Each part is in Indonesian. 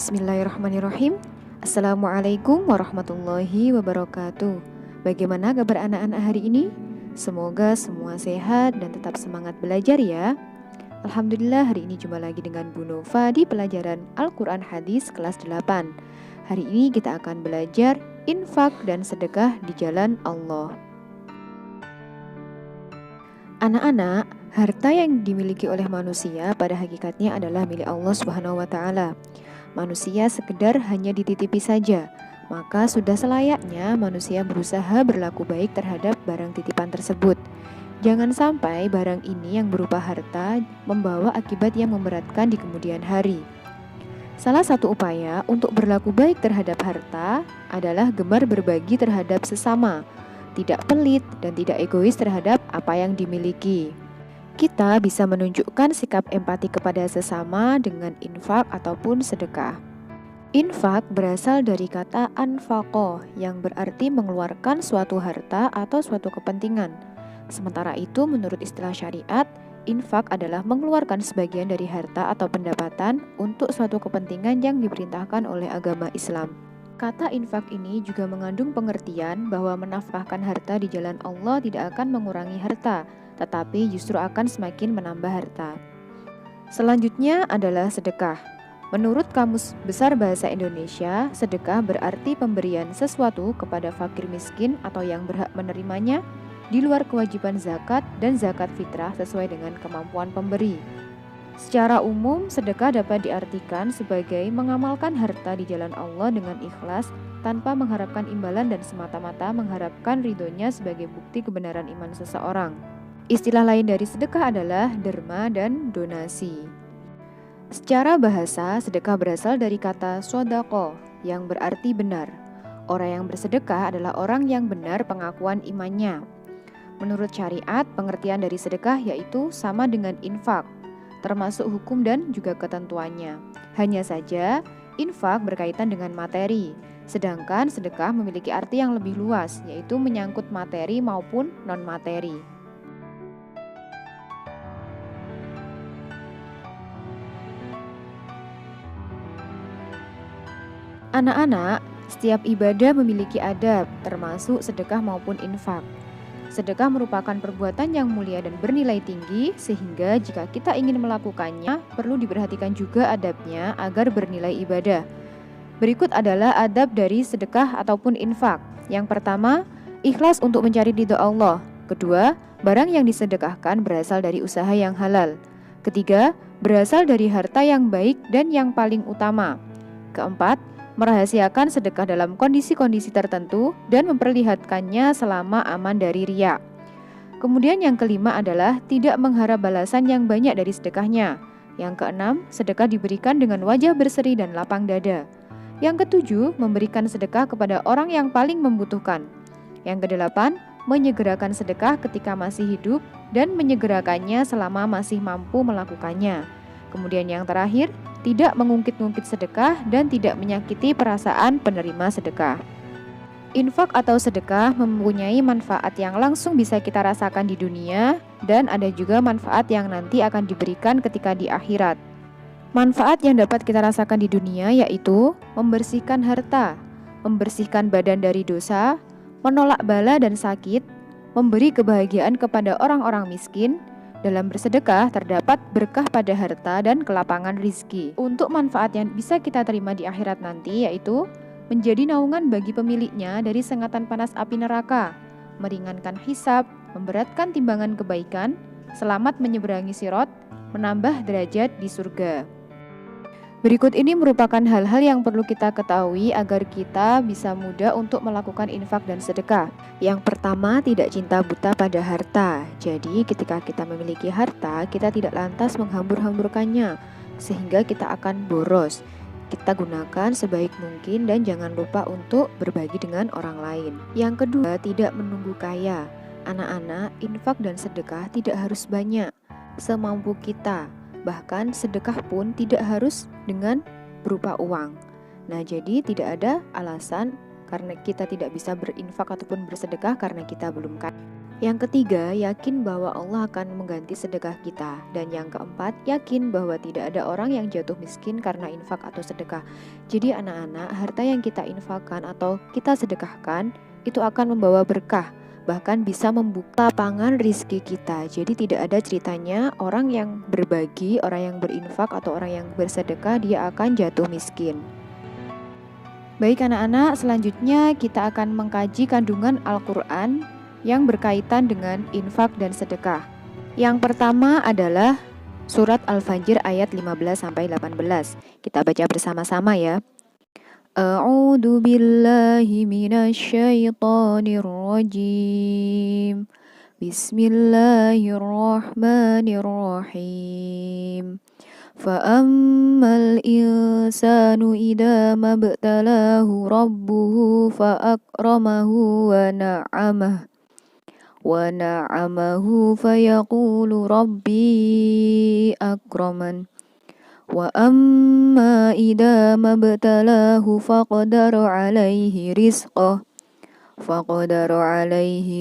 Bismillahirrahmanirrahim. Assalamualaikum warahmatullahi wabarakatuh. Bagaimana kabar anak-anak hari ini? Semoga semua sehat dan tetap semangat belajar ya. Alhamdulillah hari ini jumpa lagi dengan Bu Nova di pelajaran Al-Quran Hadis kelas 8. Hari ini kita akan belajar infak dan sedekah di jalan Allah. Anak-anak, harta yang dimiliki oleh manusia pada hakikatnya adalah milik Allah Subhanahu wa Ta'ala. Manusia sekedar hanya dititipi saja, maka sudah selayaknya manusia berusaha berlaku baik terhadap barang titipan tersebut. Jangan sampai barang ini yang berupa harta membawa akibat yang memberatkan di kemudian hari. Salah satu upaya untuk berlaku baik terhadap harta adalah gemar berbagi terhadap sesama, tidak pelit dan tidak egois terhadap apa yang dimiliki. Kita bisa menunjukkan sikap empati kepada sesama dengan infak ataupun sedekah. Infak berasal dari kata anfaqo yang berarti mengeluarkan suatu harta atau suatu kepentingan. Sementara itu menurut istilah syariat, infak adalah mengeluarkan sebagian dari harta atau pendapatan untuk suatu kepentingan yang diperintahkan oleh agama Islam. Kata infak ini juga mengandung pengertian bahwa menafkahkan harta di jalan Allah tidak akan mengurangi harta, tetapi justru akan semakin menambah harta. Selanjutnya adalah sedekah. Menurut Kamus Besar Bahasa Indonesia, sedekah berarti pemberian sesuatu kepada fakir miskin atau yang berhak menerimanya di luar kewajiban zakat dan zakat fitrah sesuai dengan kemampuan pemberi. Secara umum, sedekah dapat diartikan sebagai mengamalkan harta di jalan Allah dengan ikhlas tanpa mengharapkan imbalan dan semata-mata mengharapkan ridhonya sebagai bukti kebenaran iman seseorang. Istilah lain dari sedekah adalah derma dan donasi. Secara bahasa, sedekah berasal dari kata sodaqoh yang berarti benar. Orang yang bersedekah adalah orang yang benar pengakuan imannya. Menurut syariat, pengertian dari sedekah yaitu sama dengan infak, termasuk hukum dan juga ketentuannya. Hanya saja, infak berkaitan dengan materi, sedangkan sedekah memiliki arti yang lebih luas, yaitu menyangkut materi maupun non-materi. Anak-anak, setiap ibadah memiliki adab, termasuk sedekah maupun infak. Sedekah merupakan perbuatan yang mulia dan bernilai tinggi, sehingga jika kita ingin melakukannya, perlu diperhatikan juga adabnya agar bernilai ibadah. Berikut adalah adab dari sedekah ataupun infak. Yang pertama, ikhlas untuk mencari ridho Allah. Kedua, barang yang disedekahkan berasal dari usaha yang halal. Ketiga, berasal dari harta yang baik dan yang paling utama. Keempat, merahasiakan sedekah dalam kondisi-kondisi tertentu dan memperlihatkannya selama aman dari riya. Kemudian yang kelima adalah tidak mengharap balasan yang banyak dari sedekahnya. Yang keenam, sedekah diberikan dengan wajah berseri dan lapang dada. Yang ketujuh, memberikan sedekah kepada orang yang paling membutuhkan. Yang kedelapan, menyegerakan sedekah ketika masih hidup dan menyegerakannya selama masih mampu melakukannya. Kemudian yang terakhir, tidak mengungkit-ungkit sedekah dan tidak menyakiti perasaan penerima sedekah. Infak atau sedekah mempunyai manfaat yang langsung bisa kita rasakan di dunia dan ada juga manfaat yang nanti akan diberikan ketika di akhirat. Manfaat yang dapat kita rasakan di dunia yaitu membersihkan harta, membersihkan badan dari dosa, menolak bala dan sakit, memberi kebahagiaan kepada orang-orang miskin. Dalam bersedekah terdapat berkah pada harta dan kelapangan rizki. Untuk manfaat yang bisa kita terima di akhirat nanti yaitu menjadi naungan bagi pemiliknya dari sengatan panas api neraka, meringankan hisab, memberatkan timbangan kebaikan, selamat menyeberangi sirat, menambah derajat di surga. Berikut ini merupakan hal-hal yang perlu kita ketahui agar kita bisa mudah untuk melakukan infak dan sedekah. Yang pertama, tidak cinta buta pada harta. Jadi ketika kita memiliki harta, kita tidak lantas menghambur-hamburkannya, sehingga kita akan boros. Kita gunakan sebaik mungkin dan jangan lupa untuk berbagi dengan orang lain. Yang kedua, tidak menunggu kaya. Anak-anak, infak dan sedekah tidak harus banyak, semampu kita. Bahkan sedekah pun tidak harus dengan berupa uang. Nah, jadi tidak ada alasan karena kita tidak bisa berinfak ataupun bersedekah karena kita belum kaya. Yang ketiga, yakin bahwa Allah akan mengganti sedekah kita. Dan yang keempat, yakin bahwa tidak ada orang yang jatuh miskin karena infak atau sedekah. Jadi anak-anak, harta yang kita infakkan atau kita sedekahkan itu akan membawa berkah, bahkan bisa membuka lapangan rizki kita. Jadi tidak ada ceritanya orang yang berbagi, orang yang berinfak atau orang yang bersedekah dia akan jatuh miskin. Baik anak-anak, selanjutnya kita akan mengkaji kandungan Al-Quran yang berkaitan dengan infak dan sedekah. Yang pertama adalah surat Al-Fajr ayat 15-18. Kita baca bersama-sama ya. A'udzu billahi minasyaitonir rajim. Bismillahirrahmanirrahim. Fa'ammal insanu idza mabtalahu rabbuhu fa'akramahu wa na'amahu fayaqulu rabbi akraman wa amma idza mabtalahu faqadara alaihi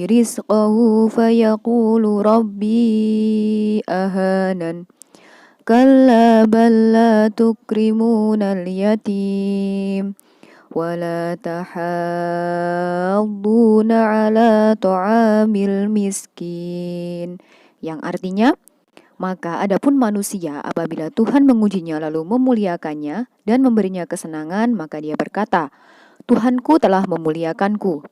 rizqahu fayaqulu rabbi ahanan kalla bal la tukrimunal yatim wala tahadduna ala ta'amil miskin. Yang artinya, maka adapun manusia apabila Tuhan mengujinya lalu memuliakannya dan memberinya kesenangan, maka dia berkata, Tuhanku telah memuliakanku.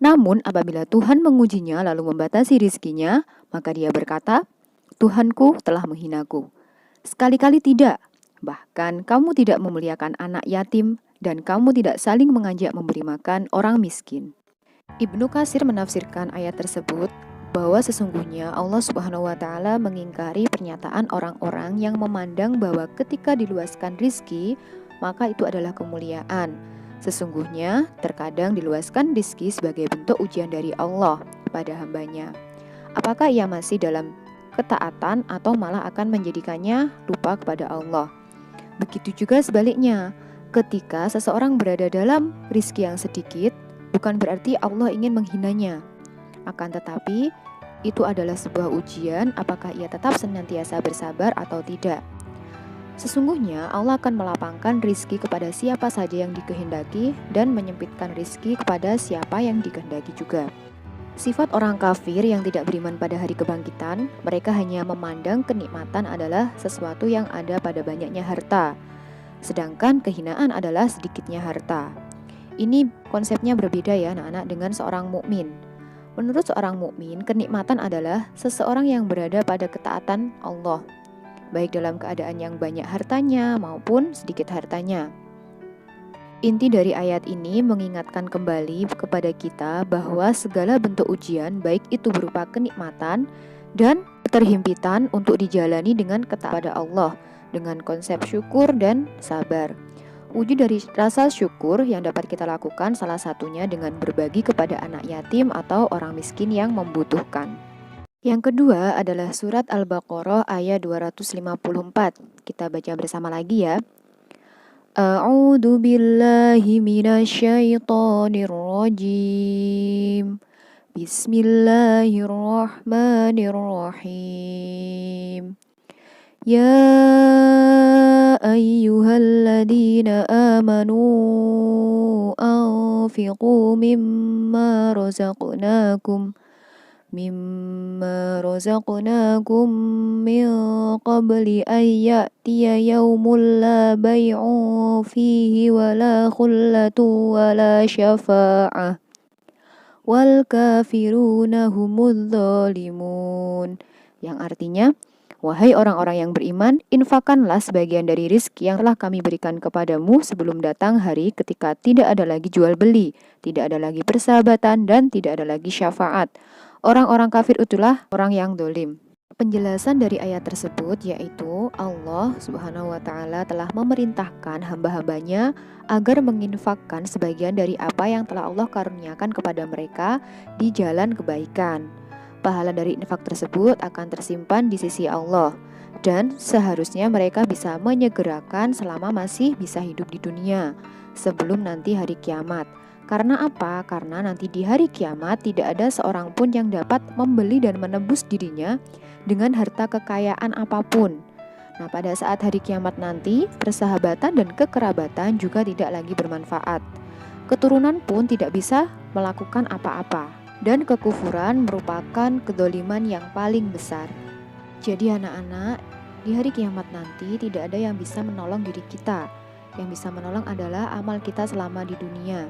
Namun apabila Tuhan mengujinya lalu membatasi rizkinya, maka dia berkata, Tuhanku telah menghinaku. Sekali-kali tidak. Bahkan kamu tidak memuliakan anak yatim dan kamu tidak saling mengajak memberi makan orang miskin. Ibnu Katsir menafsirkan ayat tersebut bahwa sesungguhnya Allah Subhanahu wa taala mengingkari pernyataan orang-orang yang memandang bahwa ketika diluaskan rizki, maka itu adalah kemuliaan. Sesungguhnya terkadang diluaskan rizki sebagai bentuk ujian dari Allah pada hambanya. Apakah ia masih dalam ketaatan atau malah akan menjadikannya lupa kepada Allah? Begitu juga sebaliknya, ketika seseorang berada dalam rizki yang sedikit, bukan berarti Allah ingin menghinanya. Akan tetapi, itu adalah sebuah ujian apakah ia tetap senantiasa bersabar atau tidak. Sesungguhnya Allah akan melapangkan rizki kepada siapa saja yang dikehendaki dan menyempitkan rizki kepada siapa yang dikehendaki juga. Sifat orang kafir yang tidak beriman pada hari kebangkitan, mereka hanya memandang kenikmatan adalah sesuatu yang ada pada banyaknya harta. Sedangkan kehinaan adalah sedikitnya harta. Ini konsepnya berbeda ya anak-anak dengan seorang mukmin. Menurut seorang mukmin, kenikmatan adalah seseorang yang berada pada ketaatan Allah, baik dalam keadaan yang banyak hartanya maupun sedikit hartanya. Inti dari ayat ini mengingatkan kembali kepada kita bahwa segala bentuk ujian, baik itu berupa kenikmatan dan keterhimpitan untuk dijalani dengan ketaatan pada Allah, dengan konsep syukur dan sabar. Wujud dari rasa syukur yang dapat kita lakukan salah satunya dengan berbagi kepada anak yatim atau orang miskin yang membutuhkan. Yang kedua adalah surat Al-Baqarah ayat 254. Kita baca bersama lagi ya. A'udzu billahi minasyaitonir rajim. Bismillahirrahmanirrahim. Ya ayyuhalladzina amanu anfiqu mimma razaqnakum min qabli an ya'tiya yawmun la bay'un fihi wala khullatu wala syafa'ah wal kafiruna humudz zalimun. Yang artinya, wahai orang-orang yang beriman, infakkanlah sebagian dari rizki yang telah kami berikan kepadamu sebelum datang hari ketika tidak ada lagi jual beli, tidak ada lagi persahabatan, dan tidak ada lagi syafaat. Orang-orang kafir itulah orang yang dolim. Penjelasan dari ayat tersebut yaitu Allah Subhanahu wa Ta'ala telah memerintahkan hamba-hambanya agar menginfakkan sebagian dari apa yang telah Allah karuniakan kepada mereka di jalan kebaikan. Pahala dari infak tersebut akan tersimpan di sisi Allah dan seharusnya mereka bisa menyegerakan selama masih bisa hidup di dunia sebelum nanti hari kiamat. Karena apa? Karena nanti di hari kiamat tidak ada seorang pun yang dapat membeli dan menebus dirinya dengan harta kekayaan apapun. Nah, pada saat hari kiamat nanti, persahabatan dan kekerabatan juga tidak lagi bermanfaat. Keturunan pun tidak bisa melakukan apa-apa. Dan kekufuran merupakan kedoliman yang paling besar. Jadi anak-anak, di hari kiamat nanti tidak ada yang bisa menolong diri kita. Yang bisa menolong adalah amal kita selama di dunia.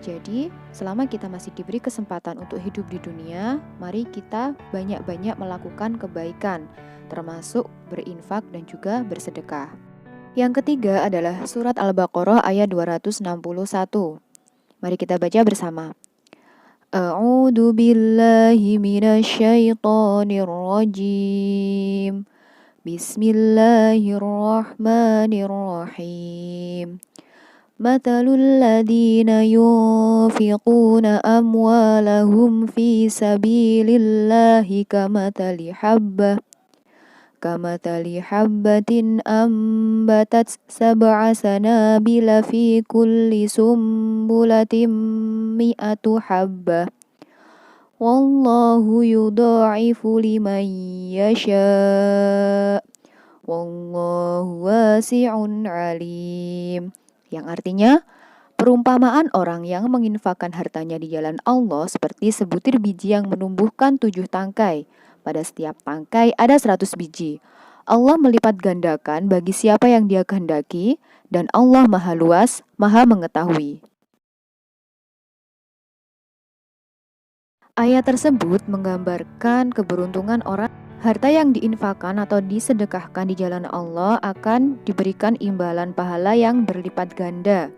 Jadi, selama kita masih diberi kesempatan untuk hidup di dunia, mari kita banyak-banyak melakukan kebaikan, termasuk berinfak dan juga bersedekah. Yang ketiga adalah surat Al-Baqarah ayat 261. Mari kita baca bersama. A'udzu billahi minasyaitonir rajim. Bismillahirrahmanirrahim. Mathalul ladzina yunfiquna amwalahum fi sabilillahi kamathali habbatin ambatat sab'a sanabila fi kulli sumbulatin mi'atu habbah. Wallahu yudha'ifu liman yasha'. Wallahu wasi'un alim. Yang artinya, perumpamaan orang yang menginfakkan hartanya di jalan Allah seperti sebutir biji yang menumbuhkan 7 tangkai. Pada setiap tangkai ada 100 biji. Allah melipat gandakan bagi siapa yang Dia kehendaki, dan Allah Maha Luas, Maha Mengetahui. Ayat tersebut menggambarkan keberuntungan orang. Harta yang diinfakkan atau disedekahkan di jalan Allah akan diberikan imbalan pahala yang berlipat ganda.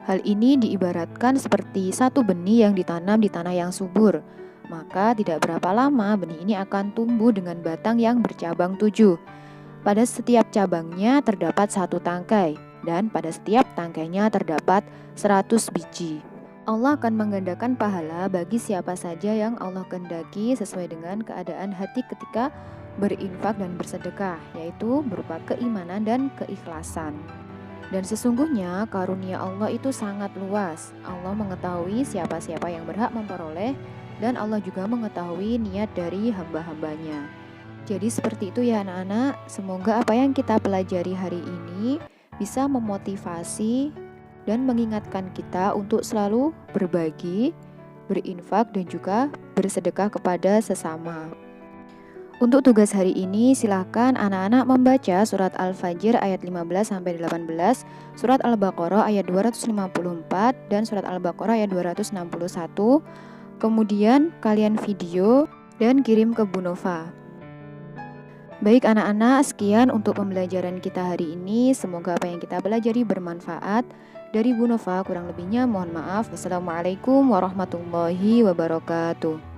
Hal ini diibaratkan seperti satu benih yang ditanam di tanah yang subur. Maka tidak berapa lama benih ini akan tumbuh dengan batang yang bercabang 7. Pada setiap cabangnya terdapat 1 tangkai, dan pada setiap tangkainya terdapat 100 biji. Allah akan menggandakan pahala bagi siapa saja yang Allah kehendaki sesuai dengan keadaan hati ketika berinfak dan bersedekah, yaitu berupa keimanan dan keikhlasan. Dan sesungguhnya karunia Allah itu sangat luas. Allah mengetahui siapa-siapa yang berhak memperoleh, dan Allah juga mengetahui niat dari hamba-hambanya. Jadi seperti itu ya anak-anak, semoga apa yang kita pelajari hari ini bisa memotivasi dan mengingatkan kita untuk selalu berbagi, berinfak, dan juga bersedekah kepada sesama. Untuk tugas hari ini, silakan anak-anak membaca surat Al-Fajr ayat 15-18, surat Al-Baqarah ayat 254, dan surat Al-Baqarah ayat 261. Kemudian kalian video dan kirim ke Bu Nova. Baik anak-anak, sekian untuk pembelajaran kita hari ini. Semoga apa yang kita pelajari bermanfaat. Dari Bu Nova, kurang lebihnya mohon maaf. Wassalamualaikum warahmatullahi wabarakatuh.